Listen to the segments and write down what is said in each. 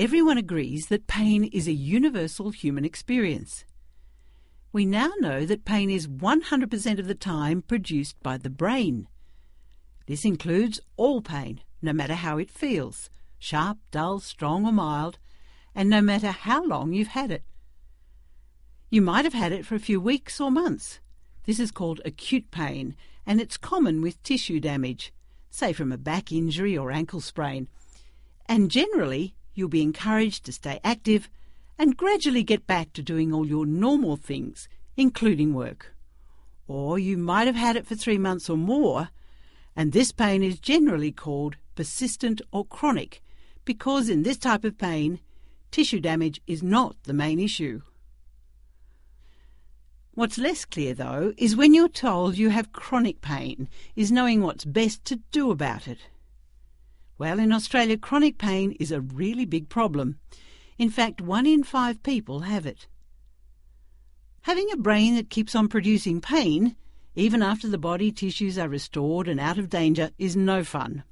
everyone agrees that pain is a universal human experience. We now know that pain is 100% of the time produced by the brain. This includes all pain, no matter how it feels, sharp, dull, strong or mild, and no matter how long you've had it. You might have had it for a few weeks or months. This is called acute pain, and it's common with tissue damage, say from a back injury or ankle sprain. And generally, you'll be encouraged to stay active and gradually get back to doing all your normal things, including work. Or you might have had it for 3 months or more, and this pain is generally called persistent or chronic, because in this type of pain, tissue damage is not the main issue. What's less clear, though, is when you're told you have chronic pain, is knowing what's best to do about it. Well, in Australia, chronic pain is a really big problem. In fact, 1 in 5 people have it. Having a brain that keeps on producing pain, even after the body tissues are restored and out of danger, is no fun.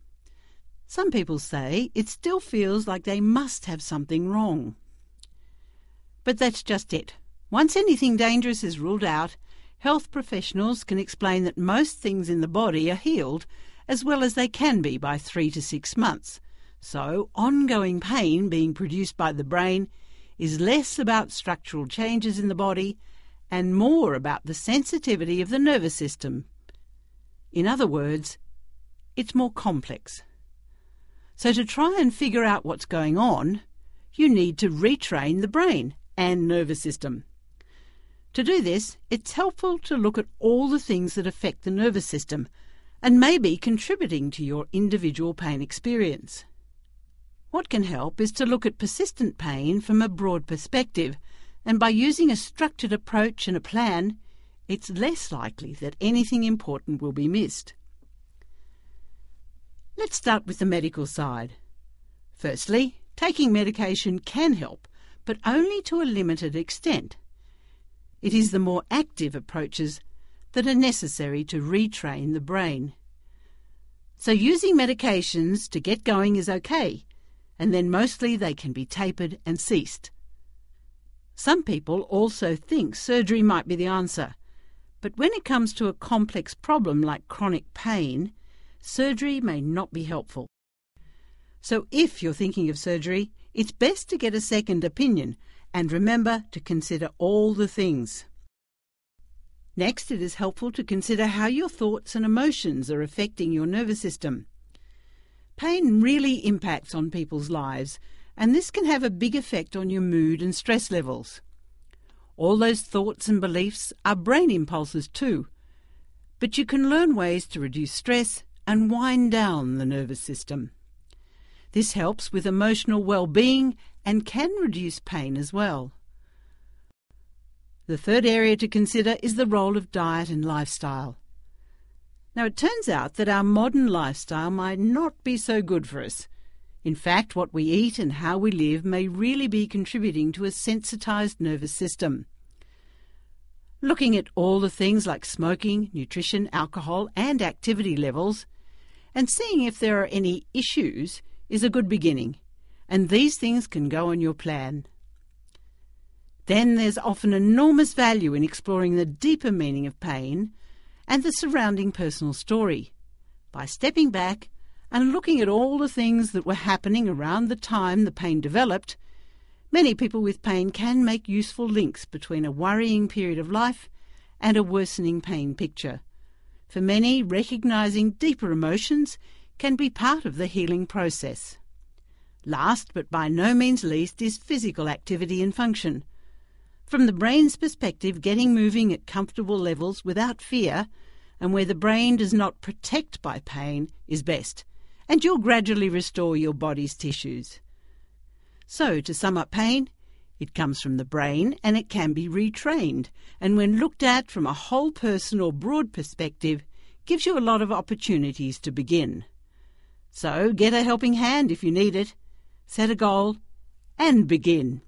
Some people say it still feels like they must have something wrong. But that's just it. Once anything dangerous is ruled out, health professionals can explain that most things in the body are healed as well as they can be by 3 to 6 months. So ongoing pain being produced by the brain is less about structural changes in the body and more about the sensitivity of the nervous system. In other words, it's more complex. So to try and figure out what's going on, you need to retrain the brain and nervous system. To do this, it's helpful to look at all the things that affect the nervous system and may be contributing to your individual pain experience. What can help is to look at persistent pain from a broad perspective, and by using a structured approach and a plan, it's less likely that anything important will be missed. Let's start with the medical side. Firstly, taking medication can help, but only to a limited extent. It is the more active approaches that are necessary to retrain the brain. So using medications to get going is okay, and then mostly they can be tapered and ceased. Some people also think surgery might be the answer, but when it comes to a complex problem like chronic pain, surgery may not be helpful. So if you're thinking of surgery, it's best to get a second opinion, and remember to consider all the things. Next, it is helpful to consider how your thoughts and emotions are affecting your nervous system. Pain really impacts on people's lives, and this can have a big effect on your mood and stress levels. All those thoughts and beliefs are brain impulses too, but you can learn ways to reduce stress and wind down the nervous system. This helps with emotional well-being and can reduce pain as well. The third area to consider is the role of diet and lifestyle. Now, it turns out that our modern lifestyle might not be so good for us. In fact, what we eat and how we live may really be contributing to a sensitized nervous system. Looking at all the things like smoking, nutrition, alcohol, and activity levels, and seeing if there are any issues is a good beginning, and these things can go on your plan. Then there's often enormous value in exploring the deeper meaning of pain and the surrounding personal story. By stepping back and looking at all the things that were happening around the time the pain developed, many people with pain can make useful links between a worrying period of life and a worsening pain picture. For many, recognizing deeper emotions can be part of the healing process. Last, but by no means least, is physical activity and function. From the brain's perspective, getting moving at comfortable levels without fear and where the brain does not protect by pain is best, and you'll gradually restore your body's tissues. So, to sum up pain, it comes from the brain and it can be retrained, and when looked at from a whole person or broad perspective, gives you a lot of opportunities to begin. So, get a helping hand if you need it, set a goal, and begin.